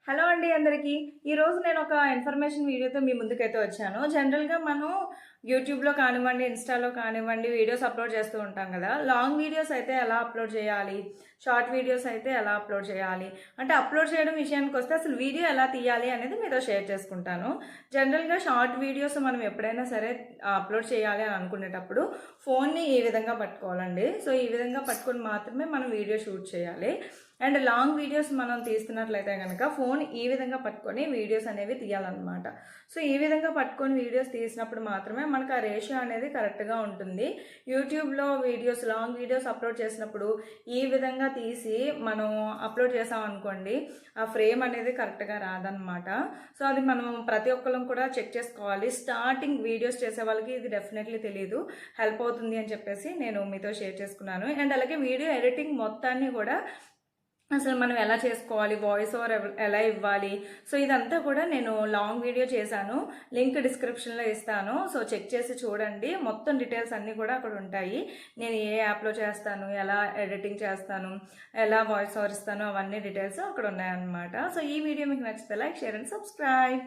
Hello అండి అందరికీ. ఈరోజు నేను ఒక ఇన్ఫర్మేషన్ వీడియోతో మీ ముందుకైతే వచ్చాను. జనరల్‌గా మనం యూట్యూబ్‌లో కానివ్వండి, ఇన్‌స్టాలో కానివ్వండి వీడియోస్ అప్లోడ్ చేస్తూ ఉంటాం కదా! లాంగ్ వీడియోస్ అయితే ఎలా అప్లోడ్ చేయాలి? షార్ట్ వీడియోస్ అయితే ఎలా అప్లోడ్ చేయాలి? అంటే అప్లోడ్ చేయడం విషయానికొస్తే అసలు వీడియో ఎలా తీయాలి అనేది మీతో షేర్ చేసుకుంటాను. జనరల్‌గా షార్ట్ వీడియోస్ మనం ఎప్పుడైనా సరే అప్లోడ్ చేయాలి అని అనుకునేటప్పుడు ఫోన్‌ని ఈ విధంగా పట్టుకోవాలండి. సో, ఈ విధంగా పట్టుకొని మాత్రమే మనం వీడియో షూట్ చేయాలి. అండ్ లాంగ్ వీడియోస్ మనం తీస్తున్నట్లయితే కనుక ఫోన్ ఈ విధంగా పట్టుకొని వీడియోస్ అనేవి తీయాలన్నమాట. సో ఈ విధంగా పట్టుకొని వీడియోస్ తీసినప్పుడు మాత్రమే మనకు ఆ రేషియో అనేది కరెక్ట్గా ఉంటుంది. యూట్యూబ్లో వీడియోస్ లాంగ్ వీడియోస్ అప్లోడ్ చేసినప్పుడు ఈ విధంగా తీసి మనం అప్లోడ్ చేసాం అనుకోండి, ఆ ఫ్రేమ్ అనేది కరెక్ట్గా రాదనమాట. సో అది మనం ప్రతి ఒక్కరం కూడా చెక్ చేసుకోవాలి. స్టార్టింగ్ వీడియోస్ చేసే వాళ్ళకి ఇది డెఫినెట్లీ తెలియదు, హెల్ప్ అవుతుంది అని చెప్పేసి నేను మీతో షేర్ చేసుకున్నాను. అండ్ అలాగే వీడియో ఎడిటింగ్ మొత్తాన్ని కూడా అసలు మనం ఎలా చేసుకోవాలి, వాయిస్ ఓవర్ ఎలా ఇవ్వాలి, సో ఇదంతా కూడా నేను లాంగ్ వీడియో చేశాను. లింక్ డిస్క్రిప్షన్లో ఇస్తాను. సో చెక్ చేసి చూడండి. మొత్తం డీటెయిల్స్ అన్నీ కూడా అక్కడ ఉంటాయి. నేను ఏ యాప్లో చేస్తాను, ఎలా ఎడిటింగ్ చేస్తాను, ఎలా వాయిస్ ఓవర్ ఇస్తాను, అవన్నీ డీటెయిల్స్ అక్కడ ఉన్నాయన్నమాట. సో ఈ వీడియో మీకు నచ్చితే లైక్, షేర్ అండ్ సబ్స్క్రైబ్.